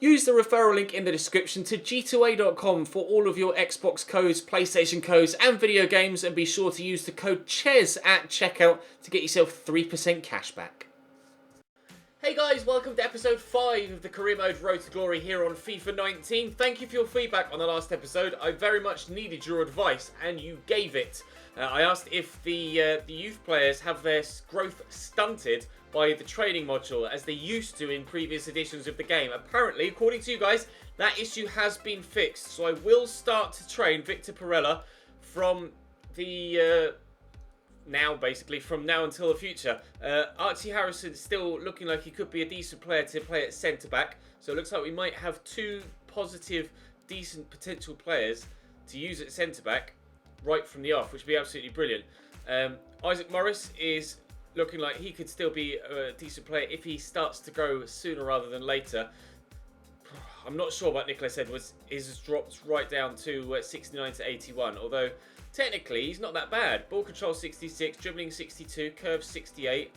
Use the referral link in the description to g2a.com for all of your Xbox codes, PlayStation codes and video games, and be sure to use the code CHES at checkout to get yourself 3% cash back. Hey guys, welcome to episode 5 of the Career Mode Road to Glory here on FIFA 19. Thank you for your feedback on the last episode. I very much needed your advice and you gave it. I asked if the youth players have their growth stunted by the training module as they used to in previous editions of the game. Apparently, according to you guys, that issue has been fixed. So I will start to train Victor Perella from the... from now until the future. Archie Harrison's still looking like he could be a decent player to play at centre-back. So it looks like we might have 2 positive, decent potential players to use at centre-back right from the off, which would be absolutely brilliant. Isaac Morris is looking like he could still be a decent player if he starts to grow sooner rather than later. I'm not sure about Nicholas Edwards. His dropped right down to 69 to 81, although technically he's not that bad. Ball control 66, dribbling 62, curve 68.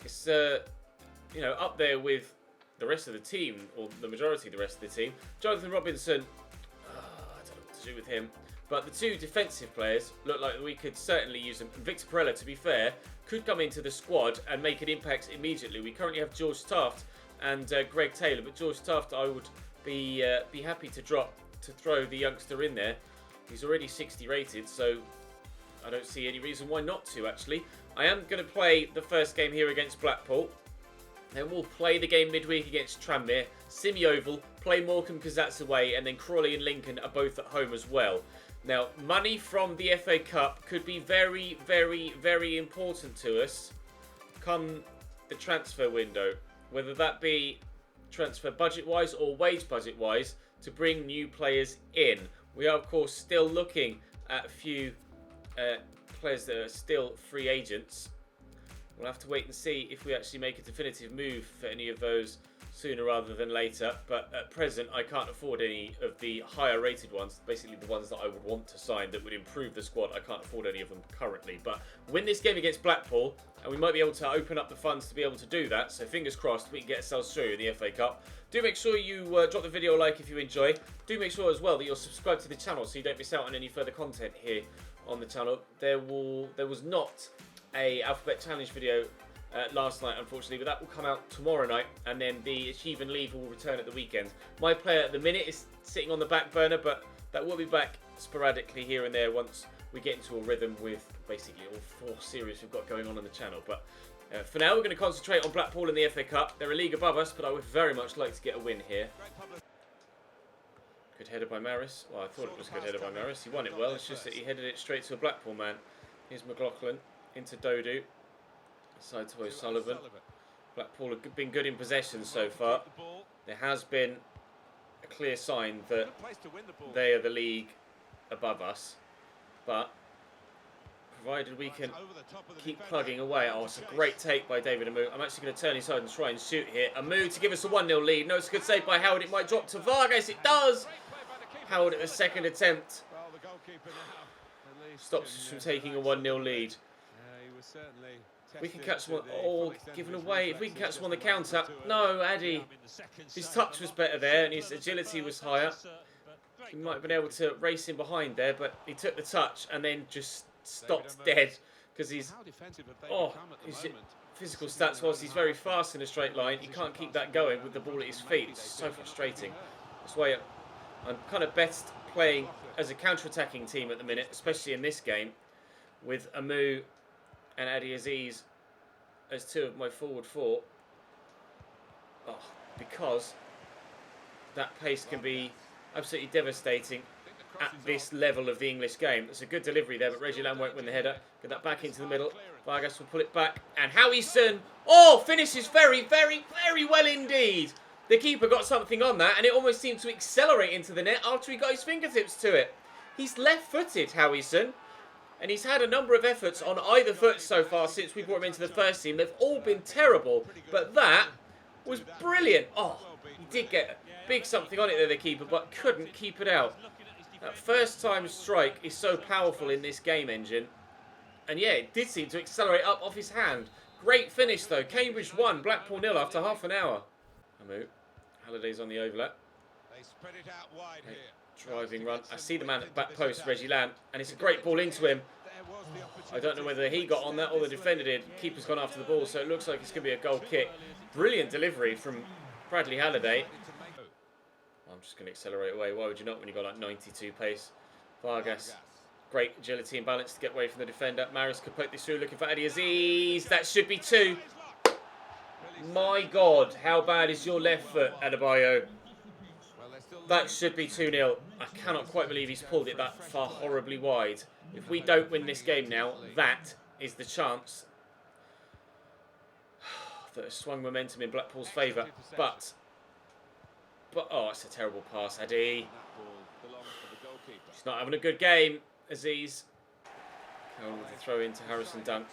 It's up there with the rest of the team, or the majority of the rest of the team. Jonathan Robinson, I don't know what to do with him. But the 2 defensive players look like we could certainly use them. Victor Perella, to be fair, could come into the squad and make an impact immediately. We currently have George Taft and Greg Taylor, but George Taft I would be happy to throw the youngster in there. He's already 60 rated, so I don't see any reason why not to, actually. I am going to play the first game here against Blackpool. Then we'll play the game midweek against Tranmere, Semi-Oval, play Morecambe because that's away, and then Crawley and Lincoln are both at home as well. Now, money from the FA Cup could be very, very, very important to us come the transfer window. Whether that be transfer budget-wise or wage budget-wise to bring new players in. We are, of course, still looking at a few players that are still free agents. We'll have to wait and see if we actually make a definitive move for any of those sooner rather than later. But at present, I can't afford any of the higher rated ones. Basically, the ones that I would want to sign that would improve the squad. I can't afford any of them currently. But win this game against Blackpool, and we might be able to open up the funds to be able to do that. So fingers crossed we can get ourselves through in the FA Cup. Do make sure you drop the video a like if you enjoy. Do make sure as well that you're subscribed to the channel so you don't miss out on any further content here on the channel. There was not a Alphabet Challenge video last night, unfortunately, but that will come out tomorrow night, and then the Achieve and Leave will return at the weekend. My player at the minute is sitting on the back burner, but that will be back sporadically here and there once we get into a rhythm with basically all 4 series we've got going on the channel. But for now, we're going to concentrate on Blackpool in the FA Cup. They're a league above us, but I would very much like to get a win here. Good header by Maris. Well, I thought it was a good header by Maris. He won it well. It's just that he headed it straight to a Blackpool man. Here's McLaughlin into Dodu. Side to O'Sullivan. Blackpool have been good in possession so far. There has been a clear sign that they are the league above us. But provided we can keep plugging away. Oh, it's a great take by David Amu. I'm actually going to turn inside and try and shoot here. Amu to give us a 1-0 lead. No, it's a good save by Howard. It might drop to Vargas. It does. Howard at the second attempt stops us from taking a 1-0 lead. We can catch one. Oh, given away. If we can catch one on the counter. No, Addy. His touch was better there and his agility was higher. He might have been able to race in behind there, but he took the touch and then just stopped dead because his physical stats, whilst he's very fast in a straight line, he can't keep that going with the ball at his feet. It's so frustrating. That's why I'm kind of best playing as a counter-attacking team at the minute, especially in this game, with Amu and Adi Aziz as 2 of my forward 4. Oh, because that pace can be absolutely devastating at this level of the English game. It's a good delivery there, but Reggie Lamb won't win the header. Get that back into the middle. Vargas will pull it back. And Howison, finishes very, very, very well indeed. The keeper got something on that, and it almost seemed to accelerate into the net after he got his fingertips to it. He's left-footed, Howison, and he's had a number of efforts on either foot so far since we brought him into the first team. They've all been terrible, but that was brilliant. Oh, he did get a big something on it there, the keeper, but couldn't keep it out. That first-time strike is so powerful in this game engine. And yeah, it did seem to accelerate up off his hand. Great finish, though. Cambridge won, Blackpool 0 after half an hour. Amu Halliday's on the overlap. They spread it out wide here. Driving run. I see the man at the back post, Reggie Lamb, and it's a great ball into him. I don't know whether he got on that or the defender did. Keeper's gone after the ball, so it looks like it's going to be a goal kick. Brilliant delivery from Bradley Halliday. I'm just going to accelerate away. Why would you not when you've got like 92 pace? Vargas. Great agility and balance to get away from the defender. Maris could poke this through, looking for Adi Aziz. That should be 2. My God, how bad is your left foot, Adebayo? That should be 2-0. I cannot quite believe he's pulled it that far horribly wide. If we don't win this game now, that is the chance that has swung momentum in Blackpool's favour. But, oh, it's a terrible pass, Adi. He's not having a good game, Aziz. Carroll with the throw into Harrison Dunk.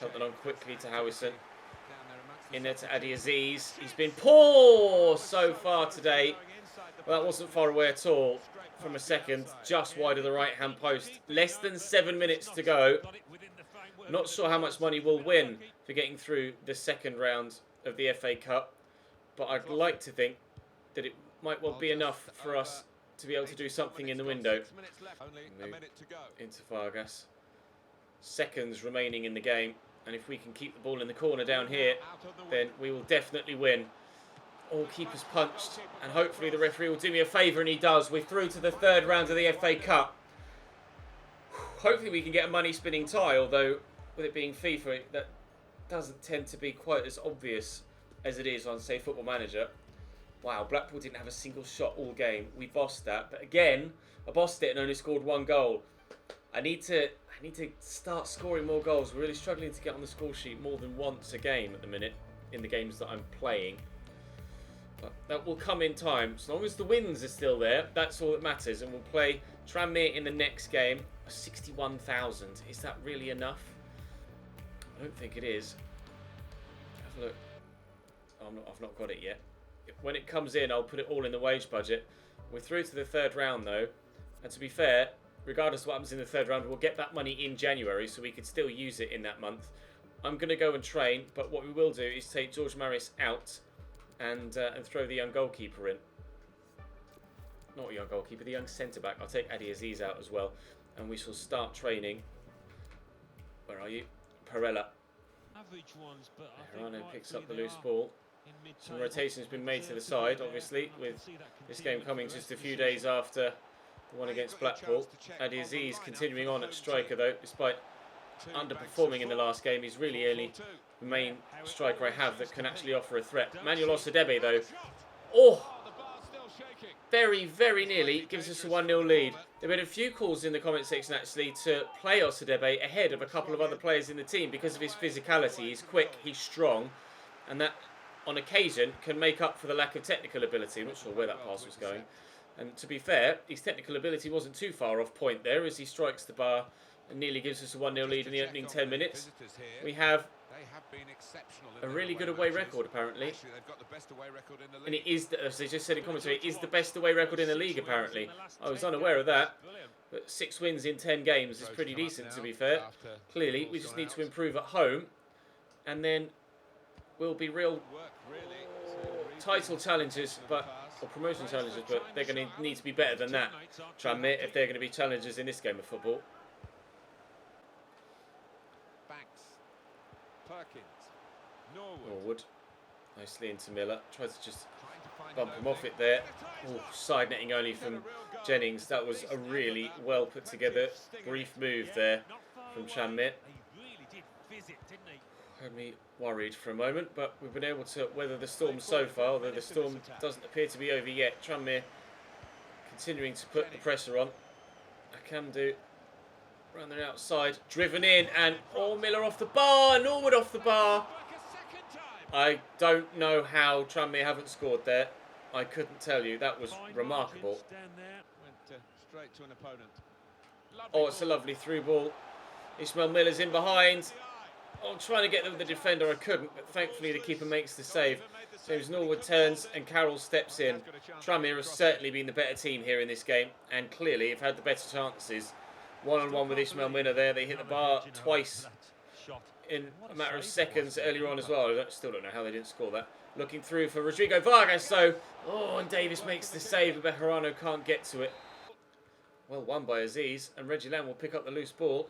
Helped it on quickly to Howison. In there to Adi Aziz. He's been poor so far today. Well, that wasn't far away at all from a second. Just wide of the right-hand post. Less than 7 minutes to go. Not sure how much money we'll win for getting through the second round of the FA Cup. But I'd like to think that it might well be enough for us to be able to do something in the window. Move into Vargas. Seconds remaining in the game. And if we can keep the ball in the corner down here, then we will definitely win. All keepers punched, and hopefully the referee will do me a favour, and he does. We're through to the third round of the FA Cup. Hopefully we can get a money-spinning tie, although with it being FIFA, that doesn't tend to be quite as obvious as it is on, say, Football Manager. Wow, Blackpool didn't have a single shot all game. We bossed that, but again, I bossed it and only scored 1 goal. I need to start scoring more goals. We're really struggling to get on the score sheet more than once a game at the minute in the games that I'm playing. But that will come in time. As long as the wins are still there, that's all that matters. And we'll play Tranmere in the next game. 61,000. Is that really enough? I don't think it is. Have a look. Oh, I've not got it yet. When it comes in, I'll put it all in the wage budget. We're through to the third round, though. And to be fair, regardless of what happens in the third round, we'll get that money in January, so we could still use it in that month. I'm going to go and train, but what we will do is take George Maris out and throw the young goalkeeper in. Not a young goalkeeper, the young centre-back. I'll take Adi Aziz out as well, and we shall start training. Where are you? Perella. Herano picks up the loose ball. Some rotation has been made to the side, obviously, with this game coming just a few days after the one against Blackpool. Adi Aziz continuing on at striker, though, despite underperforming in the last game. He's really only the main striker I have that can actually offer a threat. Manuel Osadebe, though, very, very nearly gives us a 1-0 lead. There have been a few calls in the comment section, actually, to play Osadebe ahead of a couple of other players in the team because of his physicality. He's quick, he's strong, and that, on occasion, can make up for the lack of technical ability. I'm not sure where that pass was going. And to be fair, his technical ability wasn't too far off point there as he strikes the bar and nearly gives us a 1-0 lead in the opening 10 minutes. We have a really good away record, apparently. And it is, as they just said in commentary, it is the best away record in the league, apparently. I was unaware of that. But 6 wins in 10 games is pretty decent, to be fair. Clearly, we just need to improve at home. And then we'll be real title challengers, or promotion challengers, but they're going to need to be better than that, Tranmere, if they're going to be challengers in this game of football. Norwood, nicely into Miller, tries to just bump him off it there. Ooh, side netting only from Jennings. That was a really well put together brief move there from Tranmere. Had me worried for a moment, but we've been able to weather the storm so far, although the storm doesn't appear to be over yet. Tranmere continuing to put the pressure on. Akamdu around the outside, driven in, and Miller off the bar, Norwood off the bar. I don't know how Tranmere haven't scored there. I couldn't tell you. That was remarkable. Oh, it's a lovely through ball. Ishmael Miller's in behind. Oh, trying to get them with the defender, I couldn't, but thankfully the keeper makes the save. James Norwood turns and Carroll steps in. Tranmere has certainly been the better team here in this game, and clearly have had the better chances. One-on-one with Ishmael Miller there. They hit the bar twice in a matter of seconds earlier on as well. Still don't know how they didn't score that. Looking through for Rodrigo Vargas, though. Oh, and Davis makes the save, but Bejarano can't get to it. Well won by Aziz, and Reggie Lam will pick up the loose ball.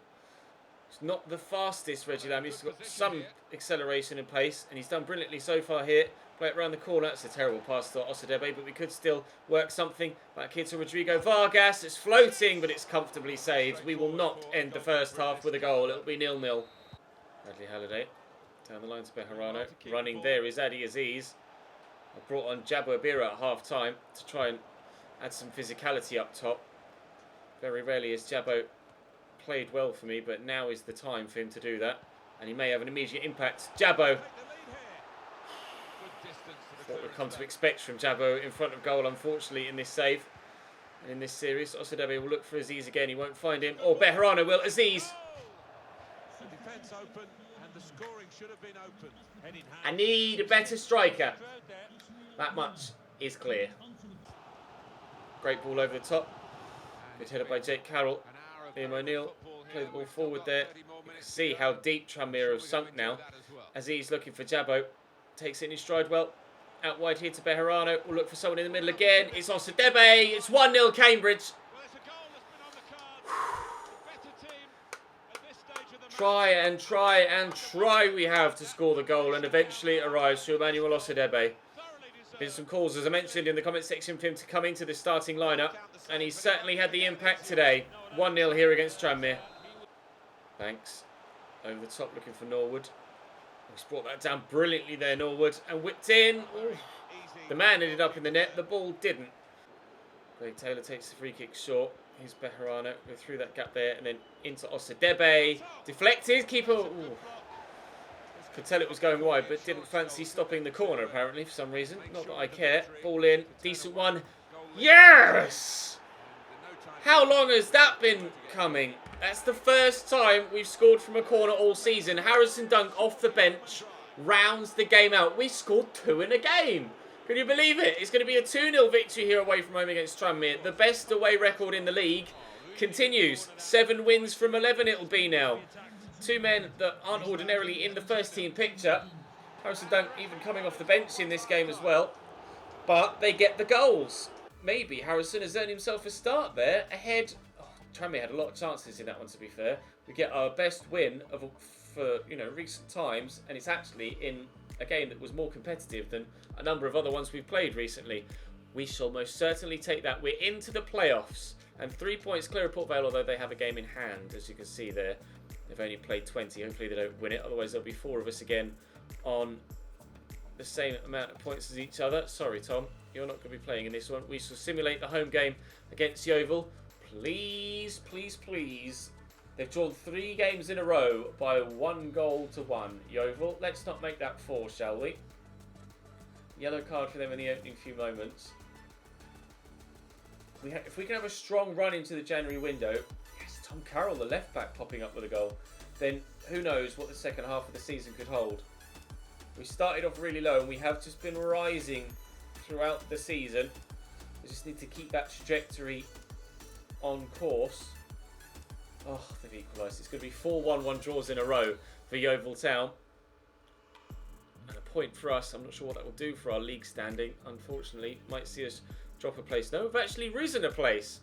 It's not the fastest Reggie Lam. He's got some acceleration and pace, and he's done brilliantly so far here. Play it around the corner. It's a terrible pass to Osadebe, but we could still work something. Back here to Rodrigo Vargas. It's floating, but it's comfortably saved. We will not end the first half with a goal. It'll be 0-0. Bradley Halliday down the line to Bejarano. Running there is Adi Aziz. I brought on Jabo Abira at half-time to try and add some physicality up top. Very rarely has Jabo played well for me, but now is the time for him to do that. And he may have an immediate impact. Jabo. What we've come to expect from Jabo in front of goal, unfortunately, in this save. And in this series, Osadebe will look for Aziz again. He won't find him. Or Bejarano will. Aziz. I need a better striker. That much is clear. Great ball over the top. Good header by Jake Carroll. Liam O'Neill play the ball forward there. You can see how deep Tranmere have sunk now. Aziz looking for Jabo. Takes it in his stride well. Out wide here to Bejarano. We'll look for someone in the middle again. It's Osadebe. It's 1-0 Cambridge. Try and try and try we have to score the goal, and eventually it arrives to Emmanuel Osadebe. Been some calls, as I mentioned in the comment section, for him to come into the starting lineup, and he's certainly had the impact today. 1-0 here against Tranmere. Banks over the top looking for Norwood. He's brought that down brilliantly there, Norwood, and whipped in. Ooh. The man ended up in the net, the ball didn't. Greg Taylor takes the free kick short. Here's Bejarano, go through that gap there, and then into Osadebe. Deflected, keeper. Ooh. Could tell it was going wide, but didn't fancy stopping the corner, apparently, for some reason. Not that I care. Ball in, decent one. Yes! How long has that been coming? That's the first time we've scored from a corner all season. Harrison Dunk off the bench rounds the game out. We scored 2 in a game. Can you believe it? It's going to be a 2-0 victory here away from home against Tranmere. The best away record in the league continues. 7 wins from 11 it'll be now. 2 men that aren't ordinarily in the first team picture. Harrison Dunk even coming off the bench in this game as well. But they get the goals. Maybe Harrison has earned himself a start there ahead. Oh, Tranmere had a lot of chances in that one, to be fair. We get our best win for recent times, and it's actually in a game that was more competitive than a number of other ones we've played recently. We shall most certainly take that. We're into the playoffs and 3 points clear of Port Vale, although they have a game in hand, as you can see there. They've only played 20. Hopefully they don't win it, otherwise there'll be 4 of us again on the same amount of points as each other. Sorry, Tom, you're not going to be playing in this one. We shall simulate the home game against Yeovil. Please, please, please. They've drawn 3 games in a row by 1 goal to 1. Yeovil, let's not make that 4, shall we? Yellow card for them in the opening few moments. If we can have a strong run into the January window, yes, Tom Carroll, the left back, popping up with a goal, then who knows what the second half of the season could hold. We started off really low and we have just been rising throughout the season. We just need to keep that trajectory on course. Oh, they've equalised. It's going to be 4 1-1 draws in a row for Yeovil Town. And a point for us. I'm not sure what that will do for our league standing. Unfortunately, might see us drop a place. No, we've actually risen a place.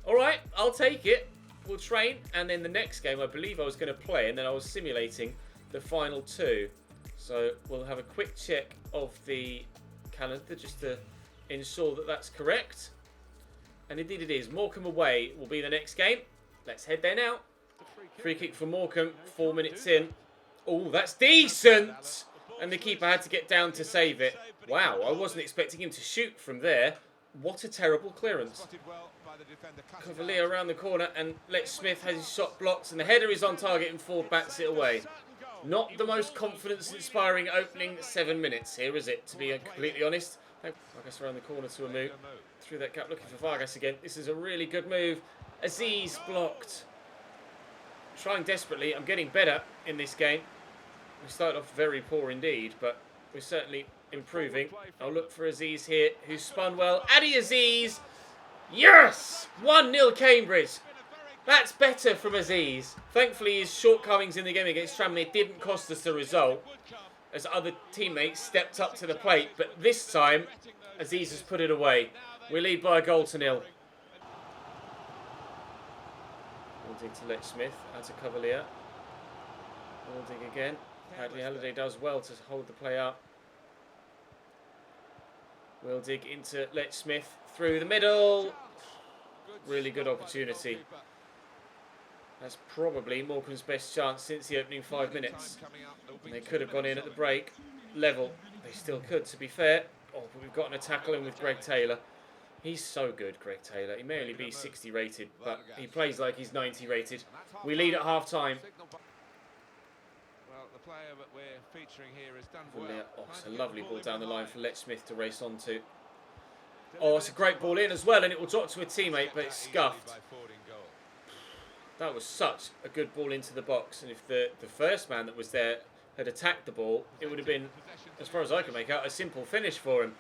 All right, I'll take it. We'll train. And then the next game, I believe I was going to play. And then I was simulating the final 2. So we'll have a quick check of the calendar just to ensure that that's correct. And indeed it is. Morecambe away will be the next game. Let's head there now. Free kick for Morecambe, 4 minutes in. Oh, that's decent! And the keeper had to get down to save it. Wow, I wasn't expecting him to shoot from there. What a terrible clearance. Cavalier around the corner, and Lex Smith has his shot blocked, and the header is on target and Ford bats it away. Not the most confidence-inspiring opening 7 minutes here, is it, to be completely honest? Vargas around the corner to Amu. Through that gap looking for Vargas again. This is a really good move. Aziz blocked. Trying desperately. I'm getting better in this game. We started off very poor indeed, but we're certainly improving. I'll look for Aziz here, who spun well. Adi Aziz! Yes! 1-0 Cambridge. That's better from Aziz. Thankfully, his shortcomings in the game against Tranmere didn't cost us the result, as other teammates stepped up to the plate. But this time, Aziz has put it away. We lead by a goal to nil. Wilding to Lech Smith, out to Cavalier. Wilding again. Hadley Halliday does well to hold the play up. Wilding into Lech Smith through the middle. Really good opportunity. That's probably Morecambe's best chance since the opening 5 minutes. And they could have gone in at the break. Level. They still could, to be fair. Oh, but we've gotten a tackle in with Greg Taylor. He's so good, Greg Taylor. He may only be 60 rated, but he plays like he's 90 rated. We lead at half time. Well, the player that we're featuring here has done well. Oh, it's a lovely ball down the line for Lech Smith to race onto. Oh, it's a great ball in as well, and it will drop to a teammate, but it's scuffed. That was such a good ball into the box, and if the first man that was there had attacked the ball, it would have been, as far as I can make out, a simple finish for him.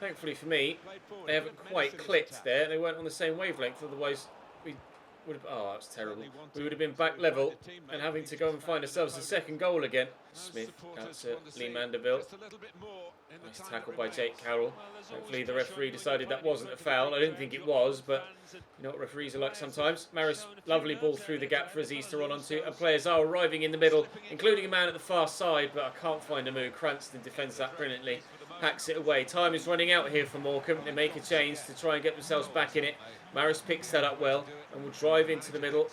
Thankfully for me, they haven't quite clicked there. They weren't on the same wavelength, otherwise we would have... Oh, that was terrible. We would have been back level and having to go and find ourselves a second goal again. Smith out to Lee Manderville. Nice tackle by Jake Carroll. Hopefully the referee decided that wasn't a foul. I didn't think it was, but you know what referees are like sometimes. Maris, lovely ball through the gap for Aziz to run onto, and players are arriving in the middle, including a man at the far side, but I can't find a move. Cranston defends that brilliantly. Hacks it away. Time is running out here for Morecambe. They make a change to try and get themselves back in it. Maris picks that up well and will drive into the middle.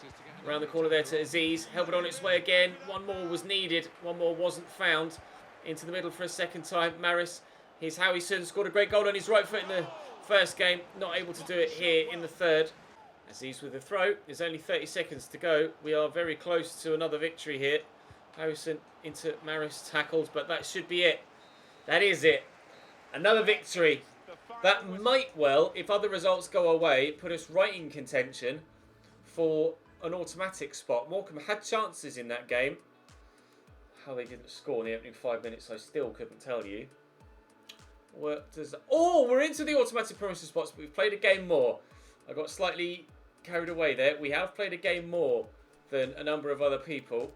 Around the corner there to Aziz. Help it on its way again. One more was needed. One more wasn't found. Into the middle for a second time. Maris, here's Howison. Scored a great goal on his right foot in the first game. Not able to do it here in the third. Aziz with the throw. There's only 30 seconds to go. We are very close to another victory here. Howison into Maris, tackled, but that should be it. That is it. Another victory. That might well, if other results go away, put us right in contention for an automatic spot. Morecambe had chances in that game. How they didn't score in the opening 5 minutes, I still couldn't tell you. Oh, we're into the automatic promotion spots, but we've played a game more. I got slightly carried away there. We have played a game more than a number of other people.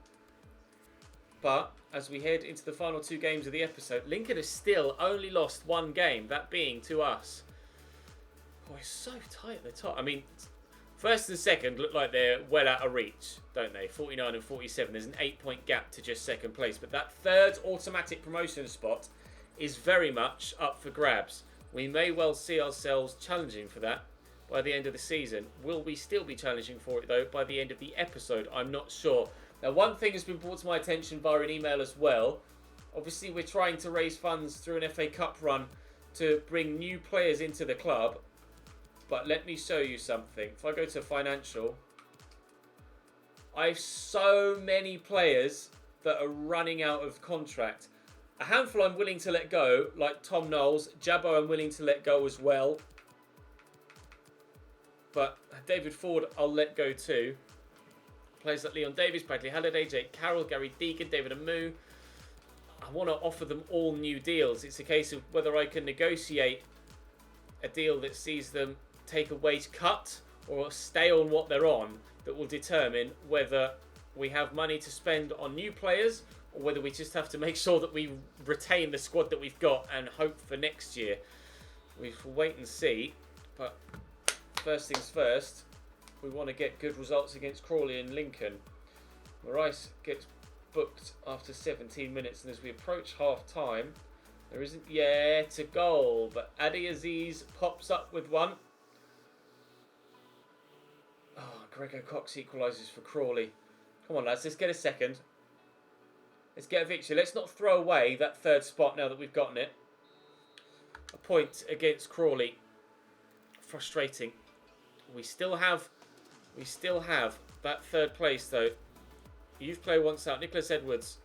But as we head into the final 2 games of the episode, Lincoln has still only lost 1 game, that being to us. Oh, it's so tight at the top. I mean, first and second look like they're well out of reach, don't they? 49 and 47. There's an 8-point gap to just second place. But that third automatic promotion spot is very much up for grabs. We may well see ourselves challenging for that by the end of the season. Will we still be challenging for it, though, by the end of the episode? I'm not sure. Now, one thing has been brought to my attention via an email as well. Obviously, we're trying to raise funds through an FA Cup run to bring new players into the club. But let me show you something. If I go to financial, I have so many players that are running out of contract. A handful I'm willing to let go, like Tom Knowles. Jabbo I'm willing to let go as well. But David Ford I'll let go too. Players like Leon Davis, Bradley Halliday, Jake Carroll, Gary Deegan, David Amu. I want to offer them all new deals. It's a case of whether I can negotiate a deal that sees them take a wage cut or stay on what they're on that will determine whether we have money to spend on new players or whether we just have to make sure that we retain the squad that we've got and hope for next year. We'll wait and see. But first things first, we want to get good results against Crawley and Lincoln. Marais gets booked after 17 minutes, and as we approach half time, there isn't yet a goal, but Adi Aziz pops up with one. Oh, Gregor Cox equalises for Crawley. Come on, lads, let's get a second. Let's get a victory. Let's not throw away that third spot now that we've gotten it. A point against Crawley. Frustrating. We still have that third place, though. Youth player wants out. Nicholas Edwards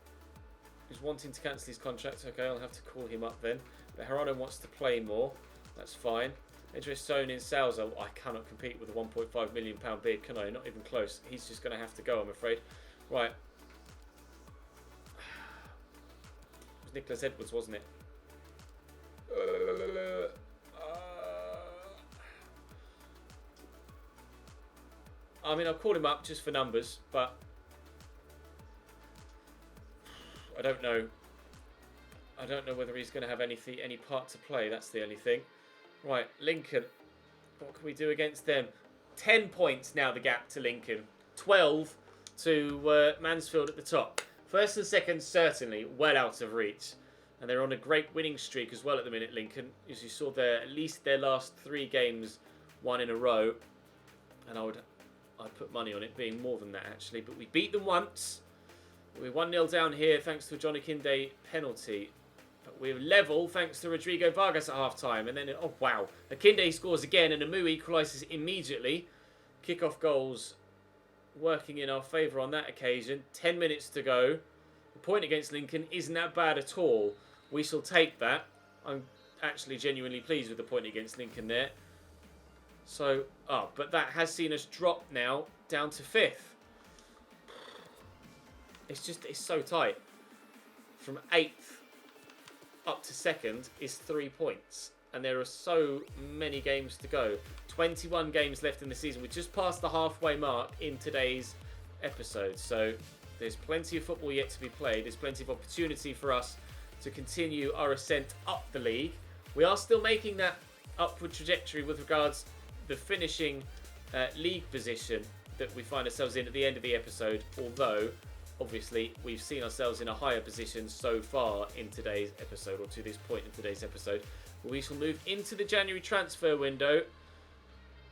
is wanting to cancel his contract. Okay, I'll have to call him up then. But Gerardo wants to play more. That's fine. Idris Sohn in Salza. I cannot compete with a £1.5 million bid, can I? Not even close. He's just going to have to go, I'm afraid. Right. It was Nicholas Edwards, wasn't it? I mean, I'll call him up just for numbers, but I don't know. I don't know whether he's going to have any part to play. That's the only thing. Right, Lincoln. What can we do against them? 10 points now, the gap to Lincoln. 12 to Mansfield at the top. First and second, certainly, well out of reach. And they're on a great winning streak as well at the minute, Lincoln. As you saw there, at least their last 3 games, won in a row. And I'd put money on it being more than that, actually. But we beat them once. We're 1-0 down here thanks to a Johnny Kinde penalty. But we're level thanks to Rodrigo Vargas at half-time. And then, oh wow, Akinde scores again and Amu equalises immediately. Kick-off goals working in our favour on that occasion. 10 minutes to go. The point against Lincoln isn't that bad at all. We shall take that. I'm actually genuinely pleased with the point against Lincoln there. So, but that has seen us drop now down to 5th. It's so tight. From 8th up to 2nd is 3 points. And there are so many games to go. 21 games left in the season. We just passed the halfway mark in today's episode. So there's plenty of football yet to be played. There's plenty of opportunity for us to continue our ascent up the league. We are still making that upward trajectory with regards to the finishing league position that we find ourselves in at the end of the episode. Although, obviously, we've seen ourselves in a higher position so far in today's episode, or to this point in today's episode. We shall move into the January transfer window.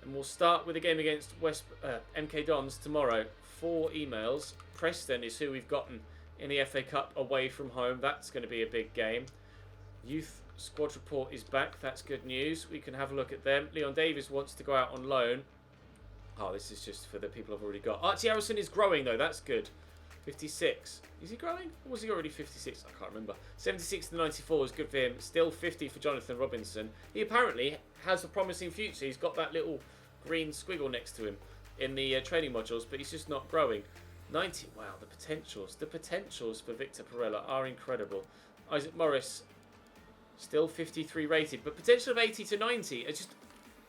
And we'll start with a game against MK Dons tomorrow. 4 emails. Preston is who we've gotten in the FA Cup away from home. That's going to be a big game. Youth squad report is back. That's good news. We can have a look at them. Leon Davis wants to go out on loan. Oh, this is just for the people I've already got. Archie Harrison is growing, though. That's good. 56. Is he growing? Or was he already 56? I can't remember. 76 to 94 is good for him. Still 50 for Jonathan Robinson. He apparently has a promising future. He's got that little green squiggle next to him in the training modules, but he's just not growing. 90. Wow, the potentials. The potentials for Victor Perella are incredible. Isaac Morris, still 53 rated, but potential of 80 to 90.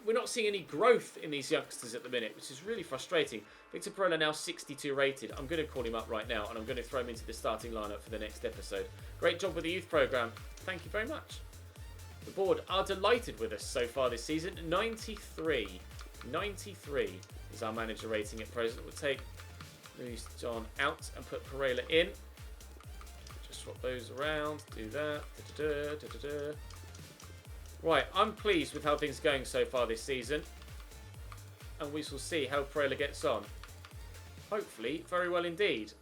We're not seeing any growth in these youngsters at the minute, which is really frustrating. Victor Perella now 62 rated. I'm going to call him up right now, and I'm going to throw him into the starting lineup for the next episode. Great job with the youth programme. Thank you very much. The board are delighted with us so far this season. 93. 93 is our manager rating at present. We'll take Luis John out and put Perella in. Just swap those around. Do that. Right, I'm pleased with how things are going so far this season. And we shall see how Perella gets on. Hopefully, very well indeed.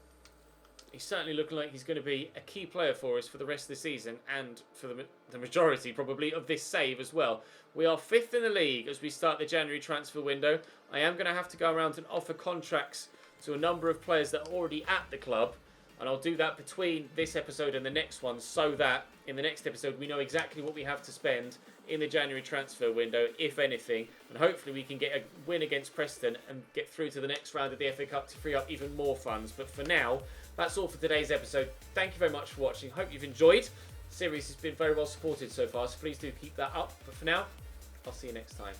He's certainly looking like he's going to be a key player for us for the rest of the season and for the majority, probably, of this save as well. We are 5th in the league as we start the January transfer window. I am going to have to go around and offer contracts to a number of players that are already at the club. And I'll do that between this episode and the next one so that in the next episode we know exactly what we have to spend in the January transfer window, if anything. And hopefully we can get a win against Preston and get through to the next round of the FA Cup to free up even more funds. But for now, that's all for today's episode. Thank you very much for watching. Hope you've enjoyed. The series has been very well supported so far, so please do keep that up. But for now, I'll see you next time.